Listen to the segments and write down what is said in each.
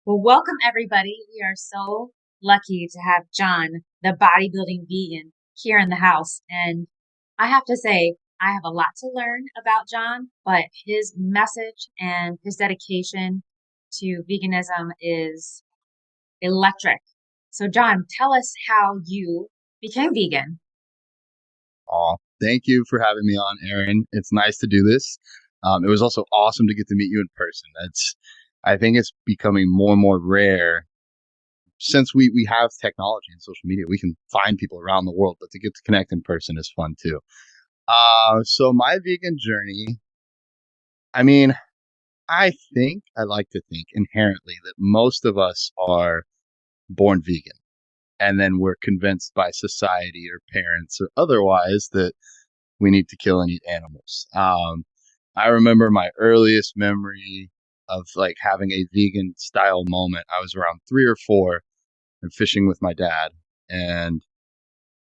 Well, welcome everybody. We are so lucky to have John, the bodybuilding vegan, here in the house. And I have to say, I have a lot to learn about John, but his message and his dedication to veganism is electric. So, John, tell us how you became vegan. Aw, thank you for having me on, Aaron. It's nice to do this. It was also awesome to get to meet you in person. I think it's becoming more and more rare since we have technology and social media. We can find people around the world, but to get to connect in person is fun too. So my vegan journey, I mean, I like to think inherently that most of us are born vegan, and then we're convinced by society or parents or otherwise that we need to kill and eat animals. I remember my earliest memory of like having a vegan style moment. I was around 3 or 4 and fishing with my dad, and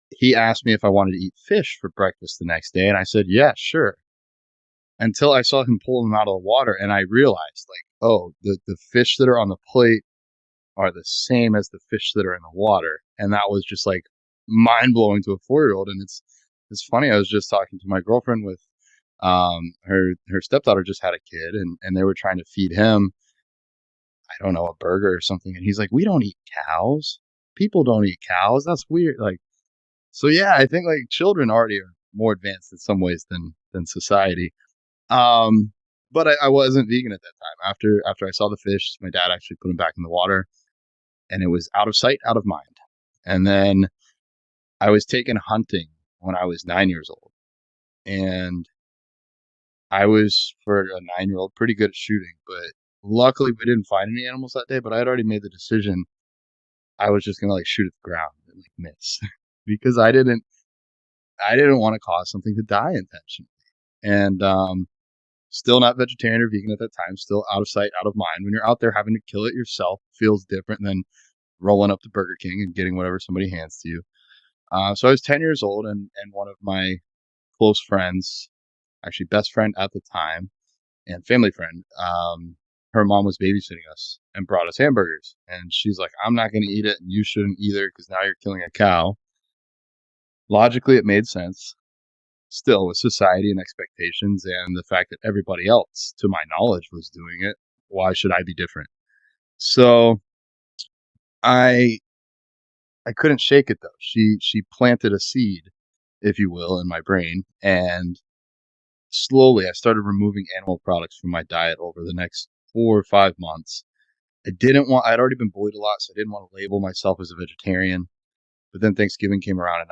he asked me if I wanted to eat fish for breakfast the next day, and I said, "Yeah, sure." Until I saw him pull them out of the water, and I realized, like, oh, the fish that are on the plate are the same as the fish that are in the water, and that was just like mind blowing to a 4-year-old. And it's funny. I was just talking to my girlfriend with her stepdaughter just had a kid, and they were trying to feed him, I don't know, a burger or something, and he's like, "We don't eat cows. People don't eat cows. That's weird." Like, so yeah, I think like children already are more advanced in some ways than society. Um, but I wasn't vegan at that time. After I saw the fish, my dad actually put them back in the water, and it was out of sight, out of mind. And then I was taken hunting when I was 9 years old, and I was, for a 9-year-old, pretty good at shooting, but luckily we didn't find any animals that day. But I had already made the decision I was just gonna like shoot at the ground and like miss because I didn't want to cause something to die intentionally. And still not vegetarian or vegan at that time. Still out of sight, out of mind. When you're out there having to kill it yourself, feels different than rolling up to Burger King and getting whatever somebody hands to you. So I was 10 years old, and one of my close friends, actually best friend at the time, and family friend, her mom was babysitting us and brought us hamburgers. And she's like, "I'm not going to eat it, and you shouldn't either because now you're killing a cow." Logically, it made sense. Still, with society and expectations and the fact that everybody else, to my knowledge, was doing it, why should I be different? So I I couldn't shake it though. She planted a seed, if you will, in my brain, and slowly I started removing animal products from my diet over the next 4 or 5 months. I'd already been bullied a lot, so I didn't want to label myself as a vegetarian. But then Thanksgiving came around, and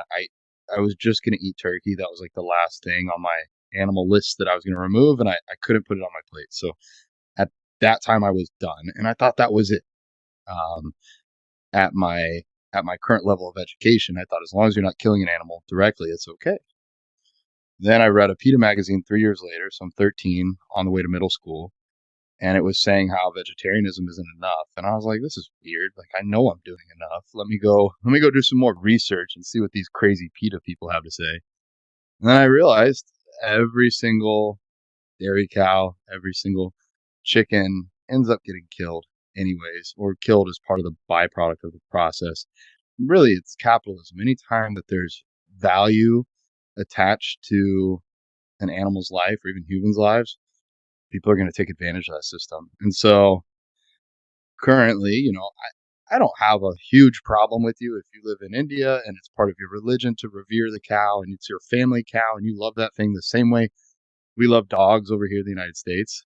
I was just going to eat turkey. That was like the last thing on my animal list that I was going to remove, and I couldn't put it on my plate. So at that time, I was done, and I thought that was it. Um, at my at my current level of education, I thought as long as you're not killing an animal directly, it's okay. Then I read a PETA magazine 3 years later, so I'm 13, on the way to middle school, and it was saying how vegetarianism isn't enough. And I was like, this is weird. Like, I know I'm doing enough. Let me go do some more research and see what these crazy PETA people have to say. And then I realized every single dairy cow, every single chicken ends up getting killed anyways, or killed as part of the byproduct of the process. Really, it's capitalism. Anytime that there's value attached to an animal's life or even humans' lives, people are going to take advantage of that system. And so currently, I don't have a huge problem with you if you live in India and it's part of your religion to revere the cow and it's your family cow and you love that thing the same way we love dogs over here in the United States.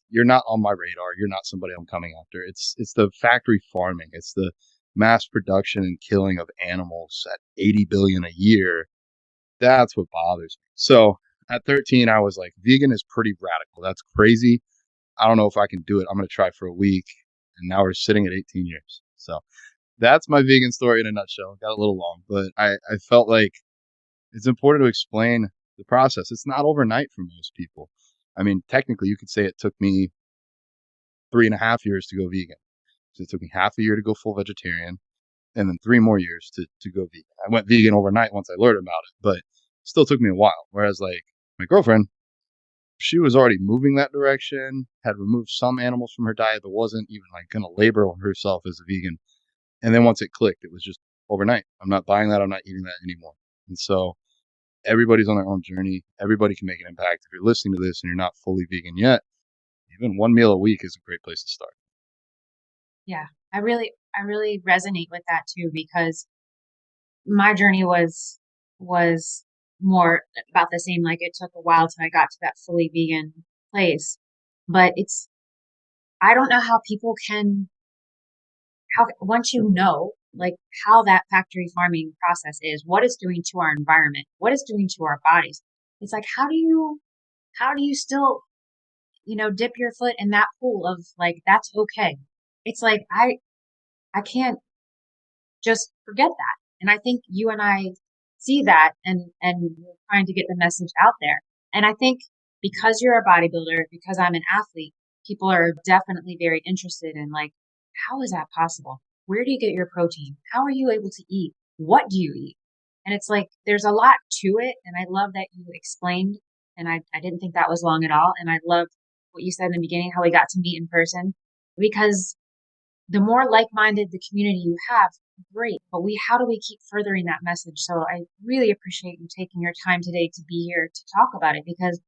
You're not on my radar. You're not somebody I'm coming after. It's the factory farming. It's the mass production and killing of animals at 80 billion a year. That's what bothers me. So at 13, I was like, vegan is pretty radical. That's crazy. I don't know if I can do it. I'm going to try for a week. And now we're sitting at 18 years. So that's my vegan story in a nutshell. Got a little long, but I felt like it's important to explain the process. It's not overnight for most people. I mean, technically, you could say it took me 3.5 years to go vegan. So it took me half a year to go full vegetarian, and then 3 more years to go vegan. I went vegan overnight once I learned about it, but it still took me a while. Whereas, like, my girlfriend, she was already moving that direction, had removed some animals from her diet, but wasn't even like going to label herself as a vegan. And then once it clicked, it was just overnight. I'm not buying that. I'm not eating that anymore. And so everybody's on their own journey. Everybody can make an impact. If you're listening to this and you're not fully vegan yet, even one meal a week is a great place to start. Yeah, I really resonate with that too, because my journey was more about the same. Like, it took a while till I got to that fully vegan place. But I don't know how people can, how, once you know, like, how that factory farming process is, what it's doing to our environment, what it's doing to our bodies. It's like, how do you still, dip your foot in that pool of, like, that's okay. It's like, I can't just forget that. And I think you and I see that, and we're trying to get the message out there. And I think because you're a bodybuilder, because I'm an athlete, people are definitely very interested in, like, how is that possible? Where do you get your protein? How are you able to eat? What do you eat? And it's like there's a lot to it. And I love that you explained, and I didn't think that was long at all. And I loved what you said in the beginning, how we got to meet in person, because the more like-minded the community you have, great. But how do we keep furthering that message? So I really appreciate you taking your time today to be here to talk about it, because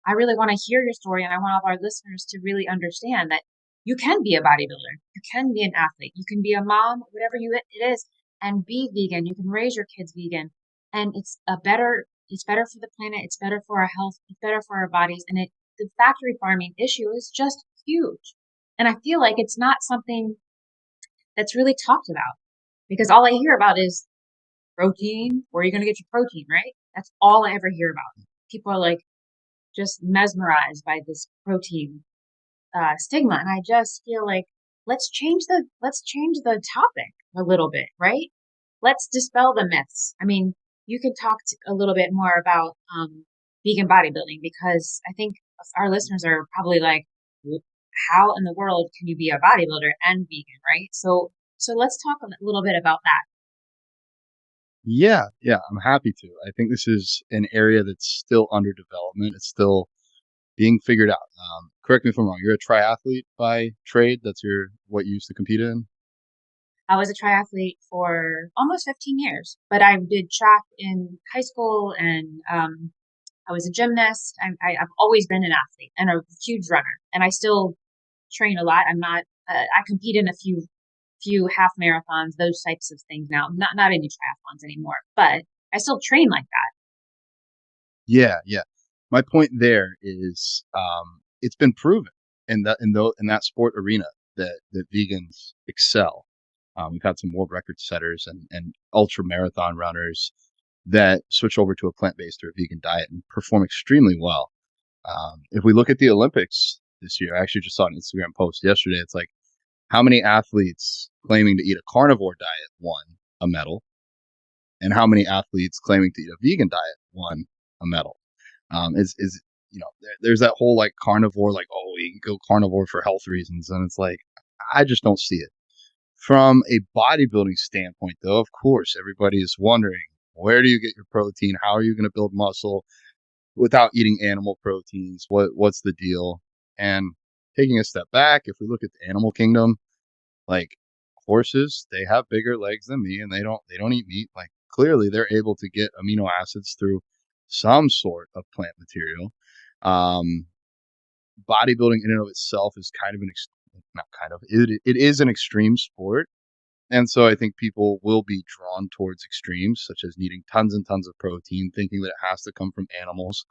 I really want to hear your story, and I want all of our listeners to really understand that you can be a bodybuilder, you can be an athlete, you can be a mom, whatever it is, and be vegan. You can raise your kids vegan, and it's better for the planet, it's better for our health, it's better for our bodies, and the factory farming issue is just huge. And I feel like it's not something that's really talked about, because all I hear about is protein. Where are you going to get your protein, right? That's all I ever hear about. People are like just mesmerized by this protein stigma, and I just feel like let's change the topic a little bit, right? Let's dispel the myths. I mean, you can talk a little bit more about vegan bodybuilding, because I think our listeners are probably like, how in the world can you be a bodybuilder and vegan, right? So let's talk a little bit about that. Yeah, I'm happy to. I think this is an area that's still under development. It's still being figured out. Correct me if I'm wrong. You're a triathlete by trade. That's what you used to compete in. I was a triathlete for almost 15 years, but I did track in high school, and I was a gymnast. I've always been an athlete and a huge runner, and I still train a lot. I'm not. I compete in a few half marathons, those types of things now. Not any triathlons anymore, but I still train like that. Yeah. My point there is, it's been proven in that sport arena that vegans excel. We've had some world record setters and ultra marathon runners that switch over to a plant-based or a vegan diet and perform extremely well. If we look at the Olympics this year, I actually just saw an Instagram post yesterday. It's like, how many athletes claiming to eat a carnivore diet won a medal, and how many athletes claiming to eat a vegan diet won a medal. Is there's that whole like carnivore, like, oh, you can go carnivore for health reasons, and it's like, I just don't see it. From a bodybuilding standpoint, though, of course, everybody is wondering, where do you get your protein? How are you going to build muscle without eating animal proteins? What's the deal? And taking a step back, if we look at the animal kingdom, like horses, they have bigger legs than me, and they don't eat meat. Like, clearly, they're able to get amino acids through some sort of plant material. Um, Bodybuilding in and of itself is kind of not kind of, it is an extreme sport. And so I think people will be drawn towards extremes, such as needing tons and tons of protein, thinking that it has to come from animals.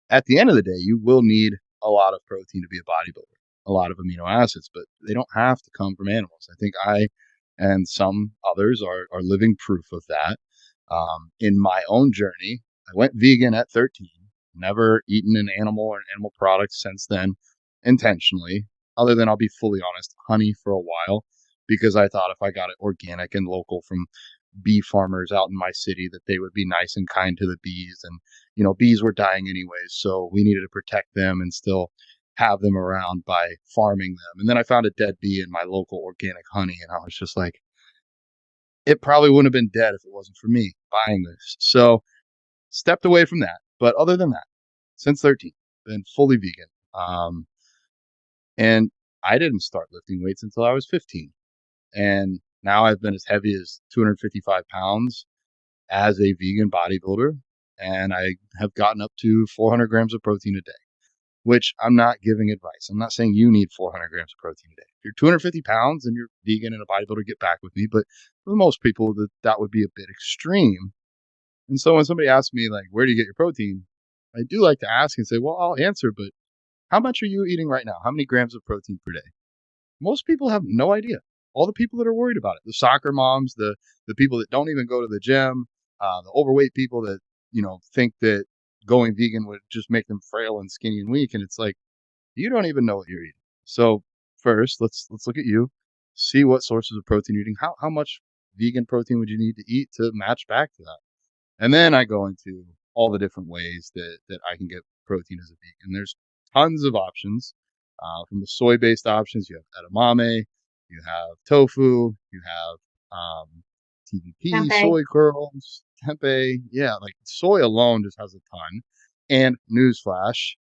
At the end of the day, you will need a lot of protein to be a bodybuilder, a lot of amino acids, but they don't have to come from animals. I think I and some others are living proof of that. In my own journey, I went vegan at 13, never eaten an animal or an animal product since then intentionally, other than, I'll be fully honest, honey for a while, because I thought if I got it organic and local from bee farmers out in my city, that they would be nice and kind to the bees. And, bees were dying anyways, so we needed to protect them and still have them around by farming them. And then I found a dead bee in my local organic honey, and I was just like, it probably wouldn't have been dead if it wasn't for me buying this. So stepped away from that. But other than that, since 13, been fully vegan. And I didn't start lifting weights until I was 15. And now I've been as heavy as 255 pounds as a vegan bodybuilder. And I have gotten up to 400 grams of protein a day, which I'm not giving advice. I'm not saying you need 400 grams of protein a day. If you're 250 pounds and you're vegan and a bodybuilder, get back with me. But for most people, that would be a bit extreme. And so when somebody asks me, like, where do you get your protein? I do like to ask and say, well, I'll answer, but how much are you eating right now? How many grams of protein per day? Most people have no idea. All the people that are worried about it, the soccer moms, the people that don't even go to the gym, the overweight people that, think that going vegan would just make them frail and skinny and weak. And it's like, you don't even know what you're eating. So first, let's look at you, see what sources of protein you're eating. How much vegan protein would you need to eat to match back to that? And then I go into all the different ways that I can get protein as a vegan. There's tons of options. From the soy-based options, you have edamame, you have tofu, you have TVP, Tempeh. soy curls, tempeh. Yeah, like soy alone just has a ton. And newsflash,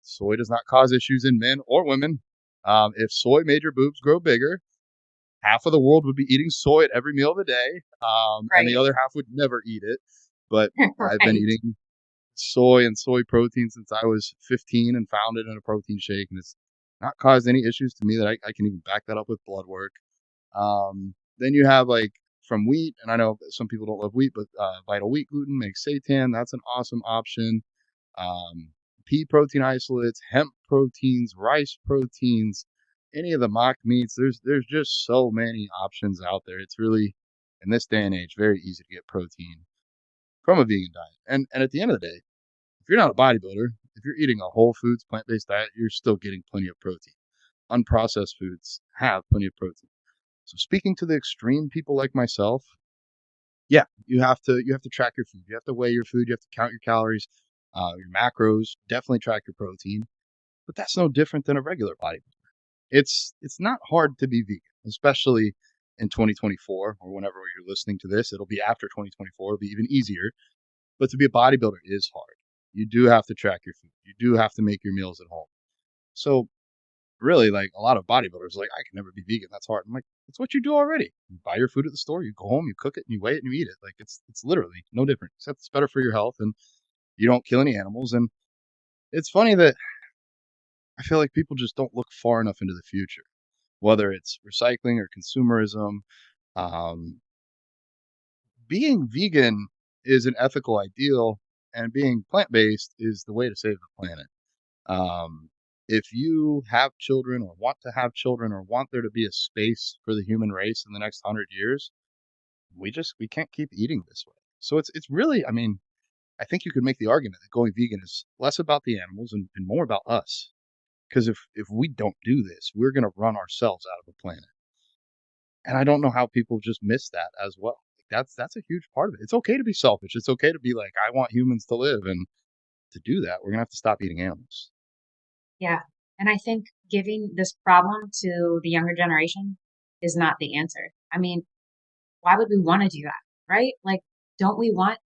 soy does not cause issues in men or women. If soy made your boobs grow bigger, half of the world would be eating soy at every meal of the day, and the Right. other half would never eat it. But I've been Right. eating soy and soy protein since I was 15 and found it in a protein shake, and it's not caused any issues to me that I can even back that up with blood work. Then you have like from wheat, and I know some people don't love wheat, but Vital Wheat gluten makes seitan. That's an awesome option. Um, Pea protein isolates, hemp proteins, rice proteins, any of the mock meats. There's just so many options out there. It's really in this day and age very easy to get protein from a vegan diet. And at the end of the day, if you're not a bodybuilder, if you're eating a whole foods plant-based diet, you're still getting plenty of protein. Unprocessed foods have plenty of protein. So speaking to the extreme people like myself, yeah, you have to track your food. You have to weigh your food. You have to count your calories, your macros. Definitely track your protein. But that's no different than a regular bodybuilder. It's not hard to be vegan, especially in 2024 or whenever you're listening to this. It'll be after 2024. It'll be even easier. But to be a bodybuilder is hard. You do have to track your food. You do have to make your meals at home. So really, like a lot of bodybuilders, like I can never be vegan. That's hard. I'm like, it's what you do already. You buy your food at the store. You go home, you cook it, and you weigh it, and you eat it. Like it's literally no different. Except it's better for your health, and you don't kill any animals. And it's funny that I feel like people just don't look far enough into the future, whether it's recycling or consumerism. Um, Being vegan is an ethical ideal, and being plant based is the way to save the planet. Um, if you have children or want to have children or want there to be a space for the human race in the next 100 years, we can't keep eating this way. So it's really, I mean, I think you could make the argument that going vegan is less about the animals and more about us. Because if we don't do this, we're going to run ourselves out of the planet. And I don't know how people just miss that as well. Like that's a huge part of it. It's okay to be selfish. It's okay to be like, I want humans to live, and to do that, we're gonna have to stop eating animals. Yeah. And I think giving this problem to the younger generation is not the answer. I mean, why would we want to do that? Right? Like, don't we want,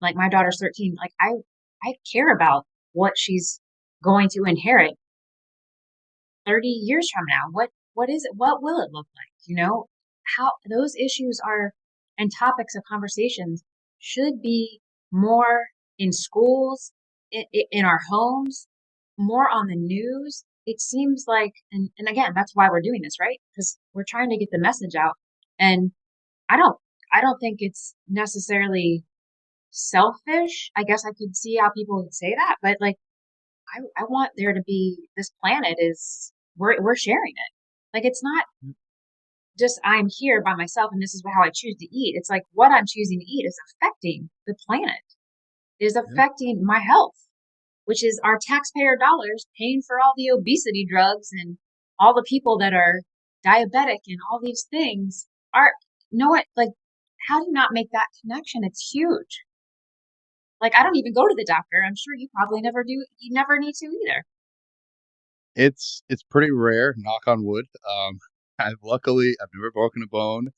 like my daughter's 13, like I care about what she's going to inherit 30 years from now. What is it? What will it look like? How those issues are and topics of conversations should be more in schools, in our homes, more on the news. It seems like, and again, that's why we're doing this, right? Because we're trying to get the message out. And I don't, I don't think it's necessarily selfish. I guess I could see how people would say that, but like, I want there to be this planet is we're sharing it. Like it's not just I'm here by myself and this is how I choose to eat. It's like what I'm choosing to eat is affecting the planet, is Yeah, affecting my health, which is our taxpayer dollars paying for all the obesity drugs and all the people that are diabetic and all these things are know what like how do you not make that connection? It's huge. Like I don't even go to the doctor. I'm sure you probably never do. You never need to either. it's pretty rare. Knock on wood. I've never broken a bone.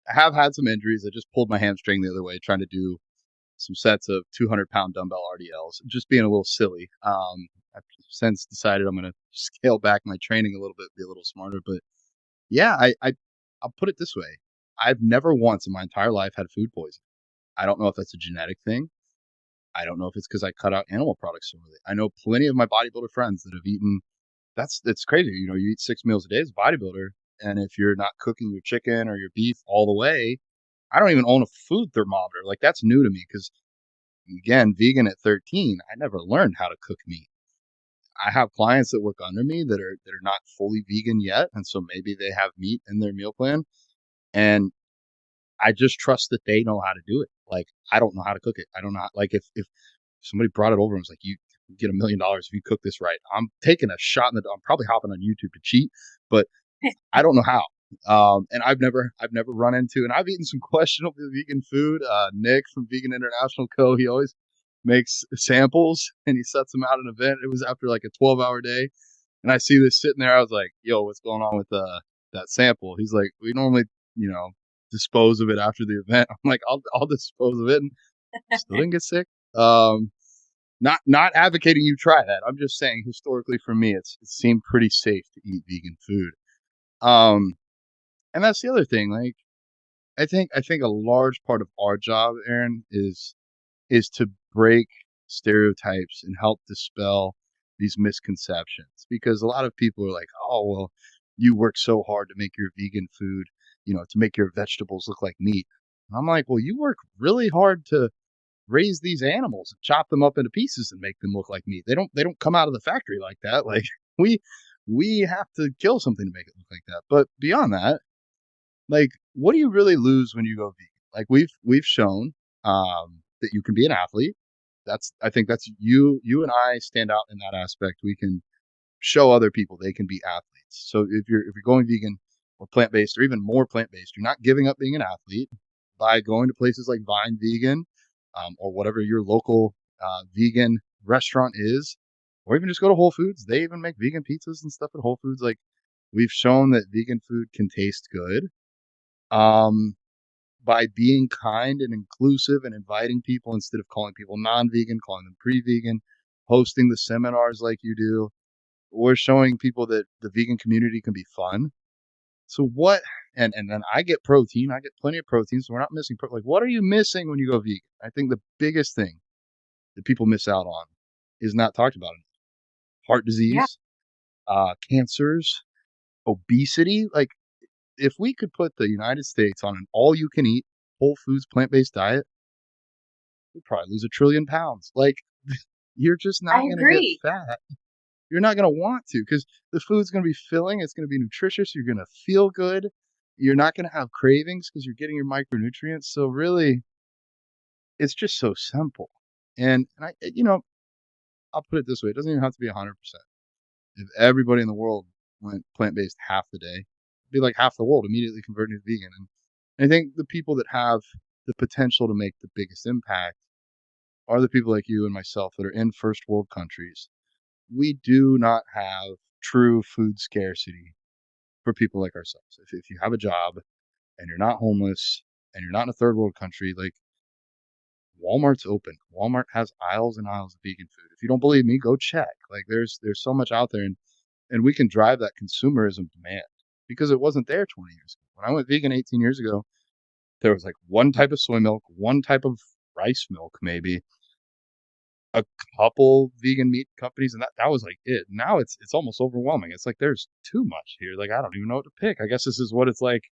I have had some injuries. I just pulled my hamstring the other way trying to do some sets of 200-pound dumbbell RDLs, just being a little silly. I've since decided I'm going to scale back my training a little bit, be a little smarter. But yeah, I'll put it this way. I've never once in my entire life had food poisoning. I don't know if that's a genetic thing. I don't know if it's because I cut out animal products so early. I know plenty of my bodybuilder friends that have eaten. It's crazy. You know, you eat 6 meals a day as a bodybuilder, and if you're not cooking your chicken or your beef all the way, I don't even own a food thermometer. Like, that's new to me because, again, vegan at 13, I never learned how to cook meat. I have clients that work under me that are not fully vegan yet, and so maybe they have meat in their meal plan, and I just trust that they know how to do it. Like, I don't know how to cook it. I don't know. Like, if somebody brought it over and was like, "You get $1 million if you cook this right," I'm taking a shot in the. I'm probably hopping on YouTube to cheat, but I don't know how. And I've never run into, and I've eaten some questionable vegan food. Nick from Vegan International Co. He always makes samples and he sets them out at an event. It was after like a 12-hour day, and I see this sitting there. I was like, "Yo, what's going on with that sample?" He's like, "We normally, dispose of it after the event." I'm like, "I'll dispose of it," and still didn't get sick. Not advocating you try that. I'm just saying historically for me, it seemed pretty safe to eat vegan food. Um, and that's the other thing. Like, I think a large part of our job, Aaron, is to break stereotypes and help dispel these misconceptions, because a lot of people are like, "Oh, well, you work so hard to make your vegan food, to make your vegetables look like meat." And I'm like, "Well, you work really hard to raise these animals and chop them up into pieces and make them look like meat. They don't come out of the factory like that. Like, we we have to kill something to make it look like that." But beyond that, like, what do you really lose when you go vegan? Like, we've shown that you can be an athlete. I think that's you and I stand out in that aspect. We can show other people they can be athletes. So if you're going vegan or plant based or even more plant based, you're not giving up being an athlete by going to places like Vine Vegan, or whatever your local vegan restaurant is, or even just go to Whole Foods. They even make vegan pizzas and stuff at Whole Foods. Like, we've shown that vegan food can taste good. Um, by being kind and inclusive and inviting people instead of calling people non-vegan, calling them pre-vegan, hosting the seminars like you do, we're showing people that the vegan community can be fun. So what? And then I get protein. I get plenty of protein, so we're not missing. Like, what are you missing when you go vegan? I think the biggest thing that people miss out on is not talked about enough. Heart Yeah, disease, cancers, obesity. Like, if we could put the United States on an all-you-can-eat, Whole Foods plant-based diet, we'd probably lose 1 trillion pounds. Like, you're just I not going to get agree. fat. You're not going to want to, because the food's going to be filling. It's going to be nutritious. You're going to feel good. You're not going to have cravings because you're getting your micronutrients. So really, it's just so simple. And I'll put it this way: it doesn't even have to be 100%. If everybody in the world went plant based half the day, it'd be like half the world immediately converting to vegan. And I think the people that have the potential to make the biggest impact are the people like you and myself that are in first world countries. We do not have true food scarcity for people like ourselves. If you have a job and you're not homeless and you're not in a third world country, like, Walmart's open. Walmart has aisles and aisles of vegan food. If you don't believe me, go check. Like, there's so much out there, and we can drive that consumerism demand because it wasn't there 20 years ago. When I went vegan 18 years ago, there was like one type of soy milk, one type of rice milk, maybe a couple vegan meat companies, and that was like it. Now it's almost overwhelming. It's like there's too much here. Like, I don't even know what to pick. I guess this is what it's like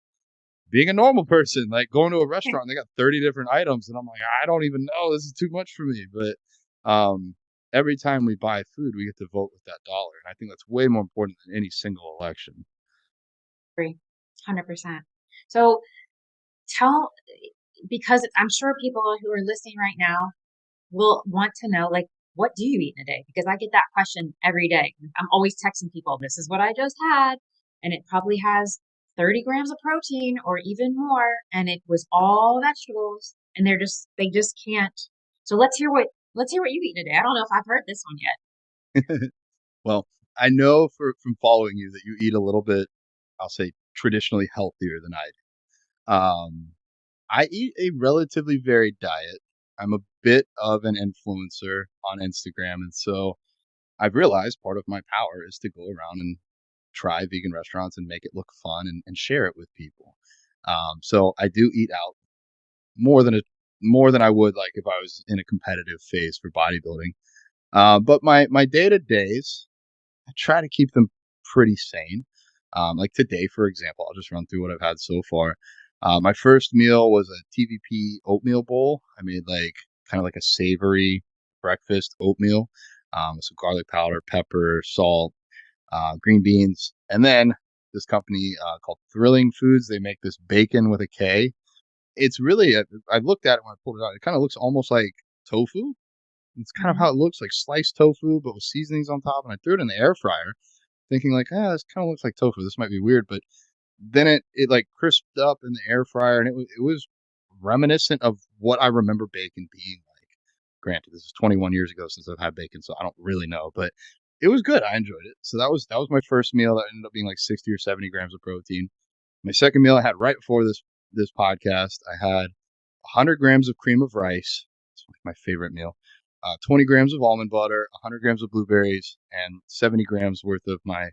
being a normal person, like going to a restaurant, they got 30 different items, and I'm like, I don't even know. This is too much for me. But every time we buy food, we get to vote with that dollar. And I think that's way more important than any single election. Agree. 100%. So tell, because I'm sure people who are listening right now will want to know, like, what do you eat in a day? Because I get that question every day. I'm always texting people, this is what I just had. And it probably has 30 grams of protein or even more. And it was all vegetables. And they just can't. So let's hear what you eat in a day. I don't know if I've heard this one yet. Well, I know from following you that you eat a little bit, I'll say, traditionally healthier than I do. I eat a relatively varied diet. I'm a bit of an influencer on Instagram. And so I've realized part of my power is to go around and try vegan restaurants and make it look fun and share it with people. So I do eat out more than more than I would like if I was in a competitive phase for bodybuilding. But my day to days, I try to keep them pretty sane. Like today, for example, I'll just run through what I've had so far. My first meal was a TVP oatmeal bowl. I made like kind of like a savory breakfast oatmeal with some garlic powder, pepper, salt, green beans, and then this company called Thrilling Foods. They make this bacon with a K. It's really, I looked at it when I pulled it out. It kind of looks almost like tofu. It's kind of Hmm. how it looks, like sliced tofu, but with seasonings on top. And I threw it in the air fryer, thinking like, this kind of looks like tofu. This might be weird, but then it like crisped up in the air fryer, and it was reminiscent of what I remember bacon being like. Granted, this is 21 years ago since I've had bacon, so I don't really know, but it was good. I enjoyed it. So that was my first meal. That ended up being like 60 or 70 grams of protein. My second meal I had right before this podcast, I had 100 grams of cream of rice. It's my favorite meal. 20 grams of almond butter, 100 grams of blueberries, and 70 grams worth of my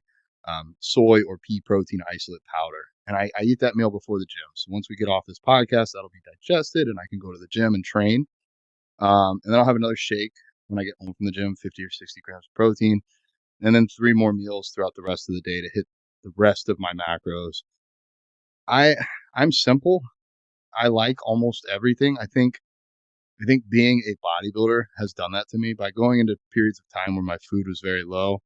soy or pea protein isolate powder. And I eat that meal before the gym. So once we get off this podcast, that'll be digested and I can go to the gym and train. And then I'll have another shake when I get home from the gym, 50 or 60 grams of protein. And then 3 more meals throughout the rest of the day to hit the rest of my macros. I I'm simple. I like almost everything. I think being a bodybuilder has done that to me by going into periods of time where my food was very low.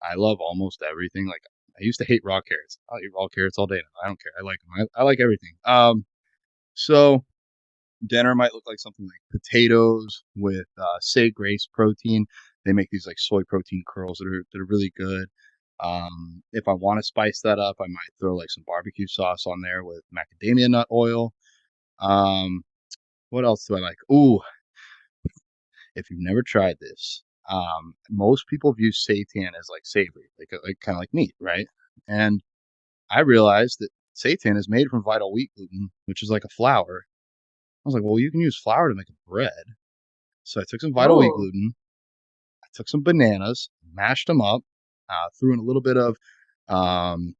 I love almost everything. Like I used to hate raw carrots. I'll eat raw carrots all day now. I don't care. I like them. I like everything. So dinner might look like something like potatoes with say Grace protein. They make these like soy protein curls that are really good. If I want to spice that up, I might throw like some barbecue sauce on there with macadamia nut oil. Um, what else do I like? Ooh, if you've never tried this, most people view seitan as like savory, like kind of like meat, right? And I realized that seitan is made from vital wheat gluten, which is like a flour. I was like, well, you can use flour to make a bread. So I took some vital wheat Oh, gluten, I took some bananas, mashed them up, threw in a little bit of um,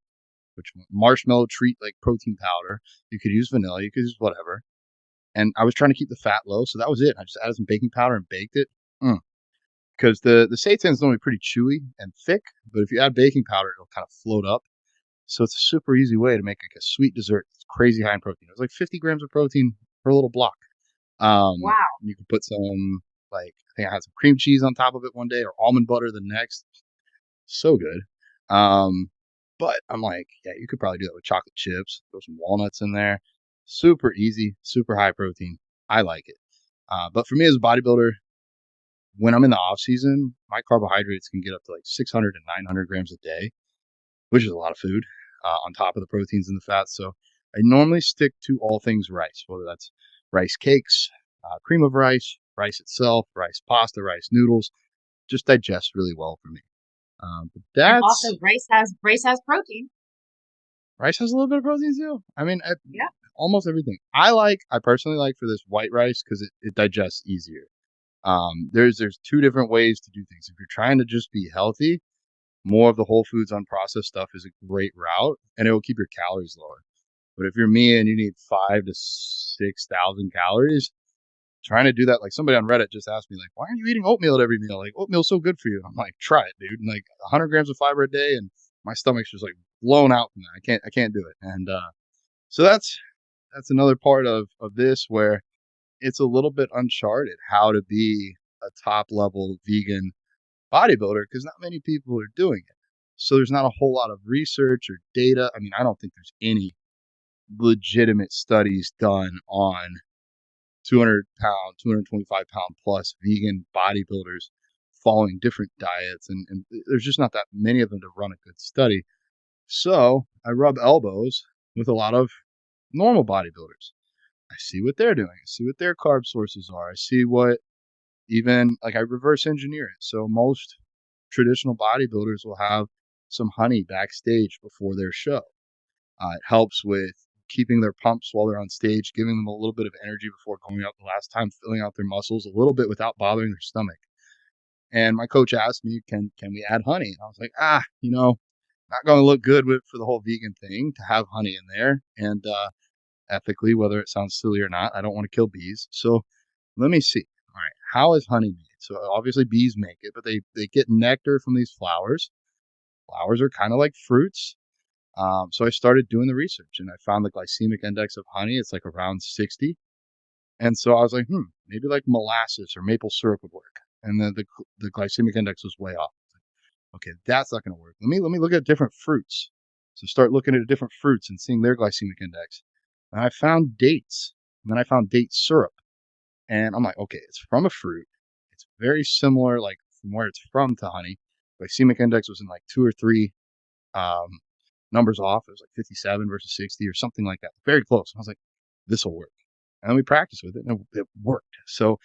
which marshmallow treat like protein powder. You could use vanilla, you could use whatever. And I was trying to keep the fat low, so that was it. I just added some baking powder and baked it. Because the seitan is normally pretty chewy and thick, but if you add baking powder, it'll kind of float up. So it's a super easy way to make like a sweet dessert. It's crazy high in protein. It was like 50 grams of protein per little block. wow. You could put some like I think I had some cream cheese on top of it one day or almond butter the next. So good. Um, but I'm like, yeah, you could probably do that with chocolate chips. Throw some walnuts in there. Super easy, super high protein. I like it. But for me as a bodybuilder, when I'm in the off season, my carbohydrates can get up to like 600 to 900 grams a day, which is a lot of food on top of the proteins and the fats. So I normally stick to all things rice, whether that's rice cakes, cream of rice, rice itself, rice pasta, rice noodles. Just digests really well for me. But And also that's rice has protein. rice has a little bit of protein too. I mean, Yeah. almost everything. I personally like for this white rice because it digests easier. There's two different ways to do things. If you're trying to just be healthy, more of the whole foods unprocessed stuff is a great route, and it will keep your calories lower. But if you're me and you need 5 to 6,000 calories, trying to do that, like somebody on Reddit just asked me, like, why aren't you eating oatmeal at every meal? Like oatmeal's so good for you. I'm like, try it, dude. And like 100 grams of fiber a day, and my stomach's just like blown out from that. I can't do it. And so that's another part of this where it's a little bit uncharted how to be a top level vegan bodybuilder because not many people are doing it. So there's not a whole lot of research or data. I mean, I don't think there's any legitimate studies done on 200-pound, 225-pound plus vegan bodybuilders following different diets. And there's just not that many of them to run a good study. So I rub elbows with a lot of normal bodybuilders. I see what they're doing. I see what their carb sources are. I see what even like I reverse engineer it. So most traditional bodybuilders will have some honey backstage before their show. It helps with keeping their pumps while they're on stage, giving them a little bit of energy before going out the last time, filling out their muscles a little bit without bothering their stomach. And my coach asked me, can we add honey? And I was like, not going to look good for the whole vegan thing to have honey in there. And ethically, whether it sounds silly or not, I don't want to kill bees. So let me see. All right, how is honey made? So obviously bees make it, but they get nectar from these flowers. Flowers are kind of like fruits. So I started doing the research, and I found the glycemic index of honey. It's like around 60. And so I was like, maybe like molasses or maple syrup would work. And then the glycemic index was way off. Okay, that's not going to work. Let me look at different fruits. So start looking at different fruits and seeing their glycemic index. And I found dates. And then I found date syrup. And I'm like, okay, it's from a fruit. It's very similar, like from where it's from to honey. Glycemic index was in like 2 or 3 um, numbers off. It was like 57 versus 60 or something like that. Very close. I was like, this will work. And then we practiced with it, and it worked. So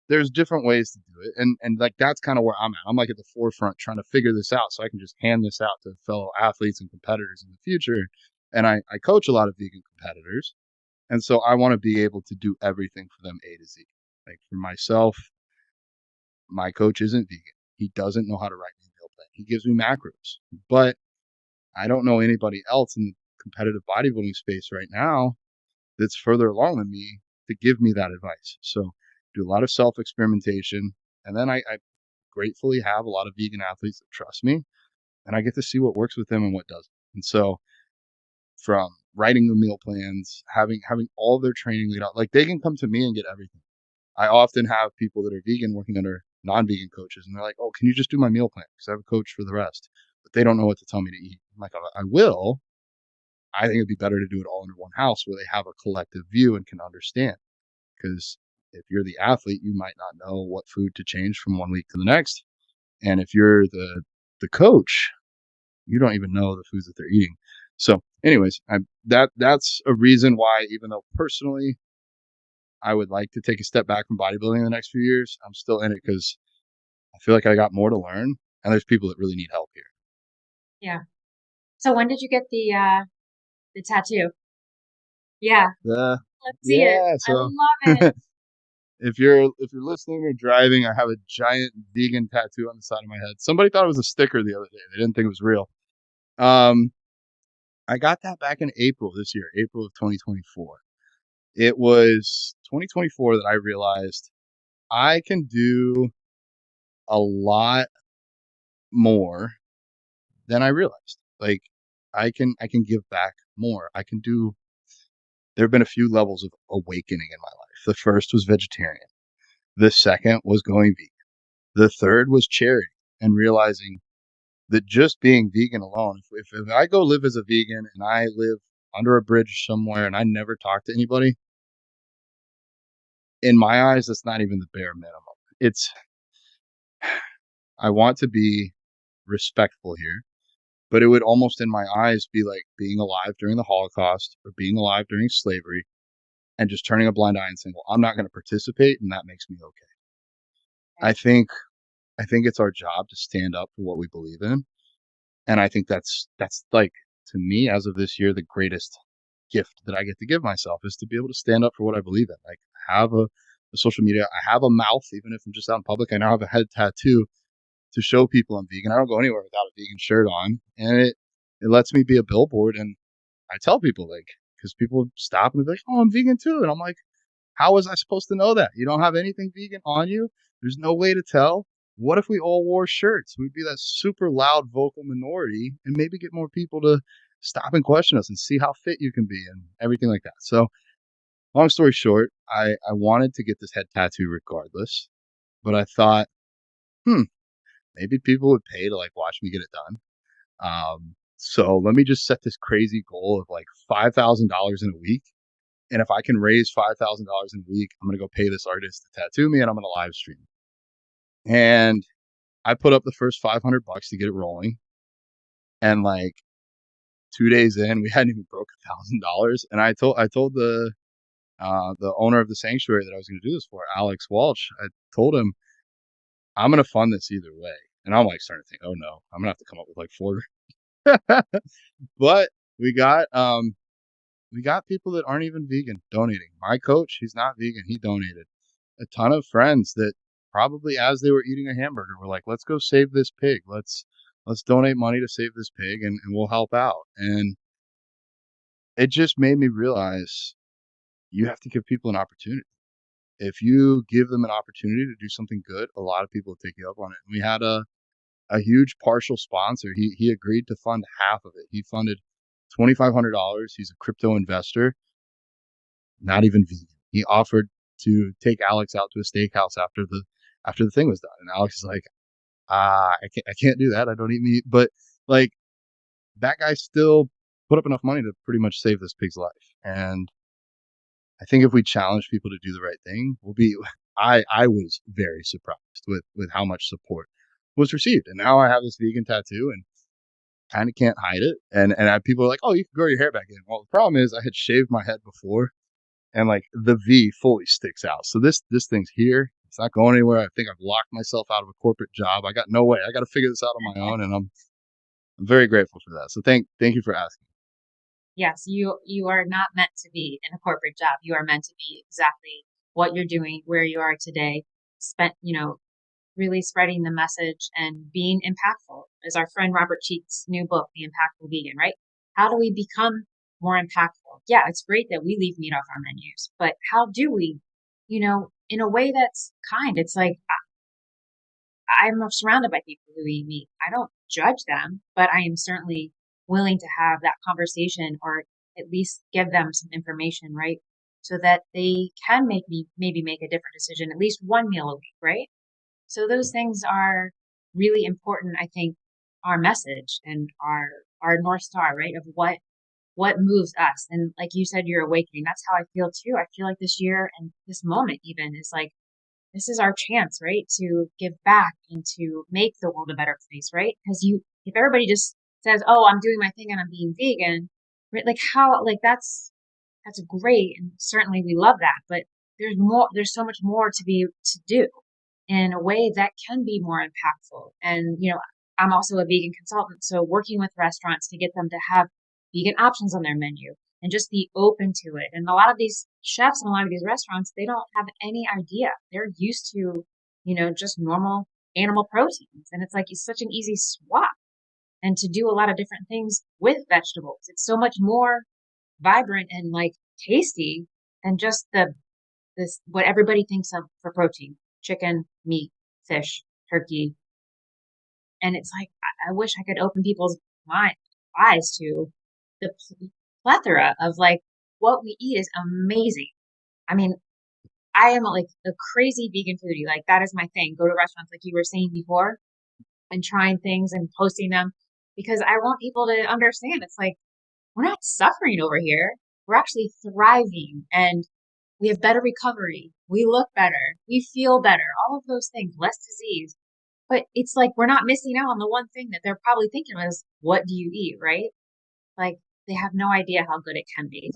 there's different ways to do it. And like, that's kind of where I'm at. I'm like at the forefront trying to figure this out so I can just hand this out to fellow athletes and competitors in the future. And I coach a lot of vegan competitors. And so I want to be able to do everything for them A to Z. Like for myself, my coach isn't vegan. He doesn't know how to write me a meal plan. He gives me macros, but I don't know anybody else in the competitive bodybuilding space right now that's further along than me to give me that advice. So do a lot of self-experimentation. And then I gratefully have a lot of vegan athletes that trust me, and I get to see what works with them and what doesn't. And so from writing the meal plans, having all their training laid out, like they can come to me and get everything. I often have people that are vegan working under non-vegan coaches, and they're like, oh, can you just do my meal plan? Because I have a coach for the rest. But they don't know what to tell me to eat. I'm like, I will. I think it'd be better to do it all under one house where they have a collective view and can understand. Because if you're the athlete, you might not know what food to change from one week to the next. And if you're the coach, you don't even know the foods that they're eating. So anyways, that's a reason why, even though personally I would like to take a step back from bodybuilding in the next few years, I'm still in it because I feel like I got more to learn, and there's people that really need help here. Yeah. So when did you get the tattoo? Yeah. Let's see it. I So love it. if you're listening or driving, I have a giant vegan tattoo on the side of my head. Somebody thought it was a sticker the other day. They didn't think it was real. I got that back in April this year, April of 2024. It was 2024 that I realized I can do a lot more than I realized. Like I can give back more. There have been a few levels of awakening in my life. The first was vegetarian. The second was going vegan. The third was charity and realizing that just being vegan alone, if I go live as a vegan and I live under a bridge somewhere and I never talk to anybody, in my eyes, that's not even the bare minimum. I want to be respectful here, but it would almost in my eyes be like being alive during the Holocaust or being alive during slavery and just turning a blind eye and saying, well, I'm not going to participate, and that makes me okay. I think it's our job to stand up for what we believe in. And I think that's like, to me, as of this year, the greatest gift that I get to give myself is to be able to stand up for what I believe in. Like I have a social media, I have a mouth, even if I'm just out in public. I now have a head tattoo to show people I'm vegan. I don't go anywhere without a vegan shirt on, and it lets me be a billboard. And I tell people, like, because people stop and they're like, "Oh, I'm vegan too," and I'm like, "How was I supposed to know that? You don't have anything vegan on you. There's no way to tell." What if we all wore shirts? We'd be that super loud vocal minority and maybe get more people to stop and question us and see how fit you can be and everything like that. So long story short, I wanted to get this head tattoo regardless, but I thought, maybe people would pay to like watch me get it done. So let me just set this crazy goal of like $5,000 in a week. And if I can raise $5,000 in a week, I'm going to go pay this artist to tattoo me and I'm going to live stream. And I put up the first $500 to get it rolling. And like 2 days in, we hadn't even broke $1,000. And I told the owner of the sanctuary that I was going to do this for, Alex Walsh, I told him, I'm going to fund this either way. And I'm like starting to think, oh no, I'm going to have to come up with like 4. But we got we got people that aren't even vegan donating. My coach, he's not vegan. He donated. A ton of friends that probably as they were eating a hamburger were like, let's go save this pig. Let's donate money to save this pig and we'll help out. And it just made me realize you have to give people an opportunity. If you give them an opportunity to do something good, a lot of people will take you up on it. And we had a huge partial sponsor. He agreed to fund half of it. He funded $2,500. He's a crypto investor, not even vegan. He offered to take Alex out to a steakhouse after the thing was done. And Alex is like, I can't do that. I don't eat meat. But like that guy still put up enough money to pretty much save this pig's life. And I think if we challenge people to do the right thing, we'll be. I was very surprised with how much support was received, and now I have this vegan tattoo and kind of can't hide it. And people are like, "Oh, you can grow your hair back in." Well, the problem is I had shaved my head before, and like the V fully sticks out. So this thing's here. It's not going anywhere. I think I've locked myself out of a corporate job. I got no way. I got to figure this out on my own, and I'm very grateful for that. So thank you for asking. Yes, you are not meant to be in a corporate job. You are meant to be exactly what you're doing, where you are today, spent, really spreading the message and being impactful. As our friend Robert Cheek's new book, The Impactful Vegan, right? How do we become more impactful? Yeah, it's great that we leave meat off our menus, but how do we, in a way that's kind? It's like I'm surrounded by people who eat meat. I don't judge them, but I am certainly willing to have that conversation or at least give them some information, right? So that they can maybe make a different decision, at least one meal a week, right? So those things are really important, I think, our message and our North Star, right? Of what moves us. And like you said, you're awakening. That's how I feel too. I feel like this year and this moment even is like this is our chance, right? To give back and to make the world a better place, right? Because if everybody just says, "Oh, I'm doing my thing and I'm being vegan," right? Like how, like that's great, and certainly we love that. But there's more. There's so much more to do in a way that can be more impactful. And I'm also a vegan consultant, so working with restaurants to get them to have vegan options on their menu and just be open to it. And a lot of these chefs and a lot of these restaurants, they don't have any idea. They're used to, just normal animal proteins. And it's like it's such an easy swap and to do a lot of different things with vegetables. It's so much more vibrant and like tasty than just this what everybody thinks of for protein: chicken, meat, fish, turkey. And it's like I wish I could open people's eyes to the plethora of like what we eat is amazing. I mean, I am like a crazy vegan foodie. Like that is my thing. Go to restaurants like you were saying before and trying things and posting them because I want people to understand it's like we're not suffering over here. We're actually thriving and we have better recovery. We look better. We feel better. All of those things, less disease. But it's like we're not missing out on the one thing that they're probably thinking was, what do you eat, right? Like they have no idea how good it can be.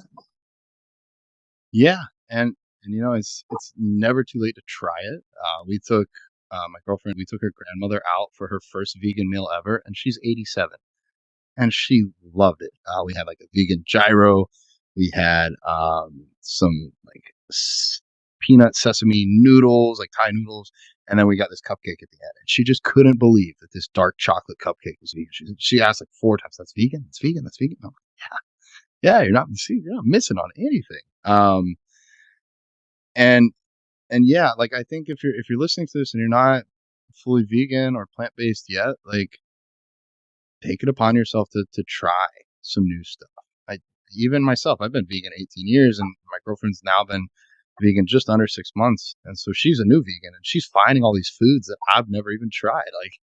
Yeah, and it's never too late to try it. We took my girlfriend. We took her grandmother out for her first vegan meal ever, and she's 87, and she loved it. We had like a vegan gyro. We had some like peanut sesame noodles, like Thai noodles, and then we got this cupcake at the end. And she just couldn't believe that this dark chocolate cupcake was vegan. She asked like 4 times, "That's vegan? That's vegan? That's vegan?" I'm like, yeah, you're not missing on anything. And yeah, like I think if you're listening to this and you're not fully vegan or plant based yet, like take it upon yourself to try some new stuff. I even myself, I've been vegan 18 years, and my girlfriend's now been vegan just under 6 months, and so she's a new vegan, and she's finding all these foods that I've never even tried. Like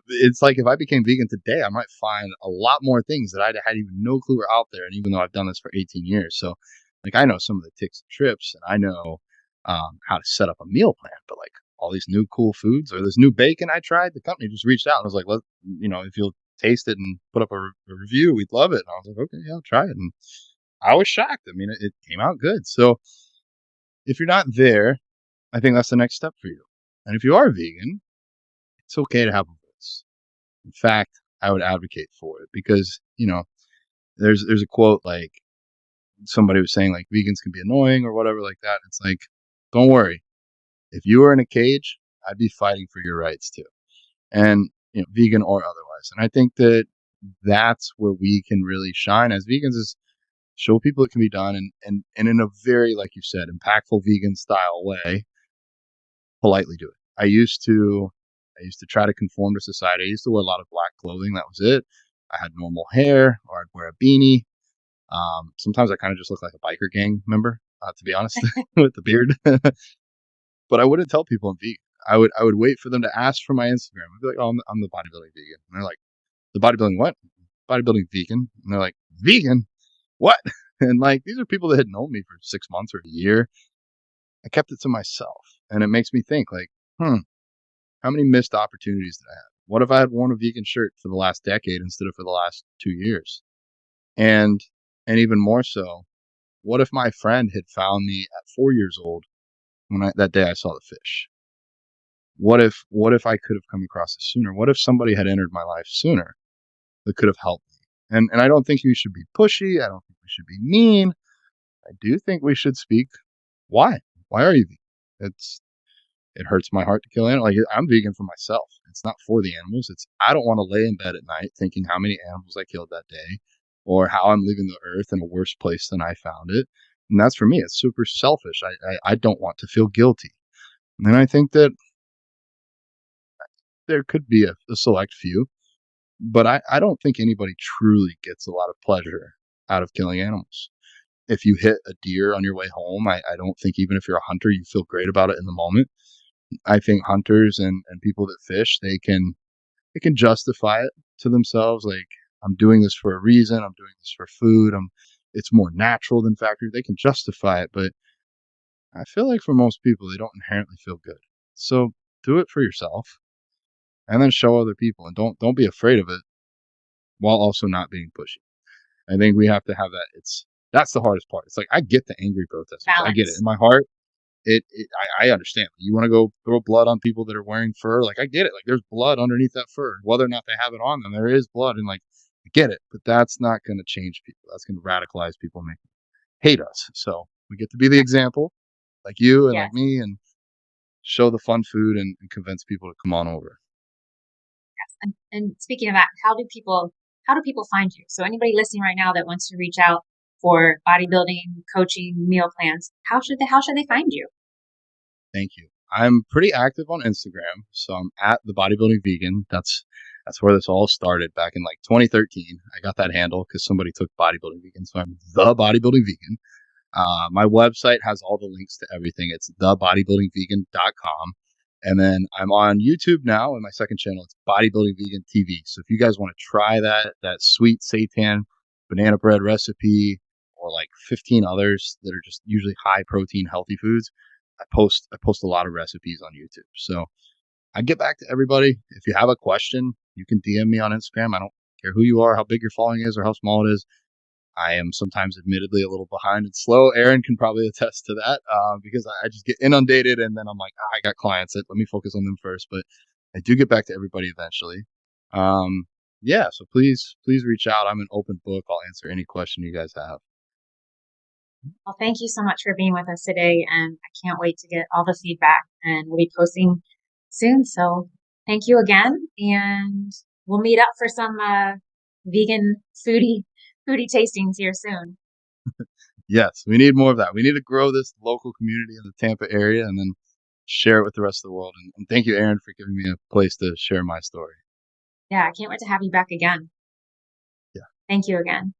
it's like if I became vegan today, I might find a lot more things that I had even no clue were out there. And even though I've done this for 18 years, so like I know some of the ticks and trips, and I know how to set up a meal plan. But like all these new cool foods or this new bacon I tried, the company just reached out and was like, "Let if you'll taste it and put up a review, we'd love it." And I was like, "Okay, yeah, I'll try it." And I was shocked. I mean, it came out good. So if you're not there, I think that's the next step for you. And if you are vegan, it's okay to have a voice. In fact, I would advocate for it because, there's a quote like somebody was saying like vegans can be annoying or whatever like that. It's like, don't worry. If you were in a cage, I'd be fighting for your rights too. And, vegan or otherwise. And I think that that's where we can really shine as vegans, is show people it can be done, and in a very, like you said, impactful vegan style way, politely do it. I used to try to conform to society. I used to wear a lot of black clothing. That was it. I had normal hair, or I'd wear a beanie. Sometimes I kind of just look like a biker gang member, to be honest, with the beard. But I wouldn't tell people I'm vegan. I would wait for them to ask for my Instagram. I'd be like, "Oh, I'm the bodybuilding vegan," and they're like, "The bodybuilding what? Bodybuilding vegan?" And they're like, "Vegan? What?" And like, these are people that had known me for 6 months or a year. I kept it to myself, and it makes me think like, how many missed opportunities did I have? What if I had worn a vegan shirt for the last decade instead of for the last 2 years? And even more so, what if my friend had found me at 4 years old that day I saw the fish? What if I could have come across it sooner? What if somebody had entered my life sooner that could have helped me? And I don't think we should be pushy. I don't think we should be mean. I do think we should speak. Why? Why are you vegan? It hurts my heart to kill animals. Like, I'm vegan for myself. It's not for the animals. I don't want to lay in bed at night thinking how many animals I killed that day, or how I'm leaving the earth in a worse place than I found it. And that's, for me, it's super selfish. I don't want to feel guilty. And I think that there could be a select few, but I don't think anybody truly gets a lot of pleasure out of killing animals. If you hit a deer on your way home, I don't think, even if you're a hunter, you feel great about it in the moment. I think hunters and people that fish, they can justify it to themselves. Like, I'm doing this for a reason. I'm doing this for food. It's more natural than factory. They can justify it, but I feel like for most people, they don't inherently feel good. So do it for yourself, and then show other people, and don't be afraid of it, while also not being pushy. I think we have to have that. That's the hardest part. It's like, I get the angry protesters. I get it Balance. in my heart. I understand. You want to go throw blood on people that are wearing fur? Like, I get it. Like, there's blood underneath that fur, whether or not they have it on them. There is blood, and like, I get it. But that's not going to change people. That's going to radicalize people, make them hate us. So we get to be the example, like you and like Yes. me, and show the fun food, and convince people to come on over. And speaking of that, how do people find you? So anybody listening right now that wants to reach out for bodybuilding, coaching, meal plans, how should they find you? Thank you. I'm pretty active on Instagram, so I'm at the bodybuilding vegan. That's where this all started back in like 2013. I got that handle because somebody took bodybuilding vegan, so I'm the bodybuilding vegan. My website has all the links to everything. It's thebodybuildingvegan.com. And then I'm on YouTube now, and my second channel, it's Bodybuilding Vegan TV. So if you guys want to try that sweet seitan banana bread recipe, or like 15 others that are just usually high protein, healthy foods, I post a lot of recipes on YouTube. So I get back to everybody. If you have a question, you can DM me on Instagram. I don't care who you are, how big your following is, or how small it is. I am sometimes admittedly a little behind and slow. Aaron can probably attest to that, because I just get inundated, and then I'm like, I got clients. Let me focus on them first. But I do get back to everybody eventually. Yeah, so please reach out. I'm an open book. I'll answer any question you guys have. Well, thank you so much for being with us today, and I can't wait to get all the feedback. And we'll be posting soon. So thank you again, and we'll meet up for some vegan foodie tastings here soon. Yes, we need more of that. We need to grow this local community in the Tampa area, and then share it with the rest of the world. And thank you, Aaron, for giving me a place to share my story. Yeah, I can't wait to have you back again. Yeah. Thank you again.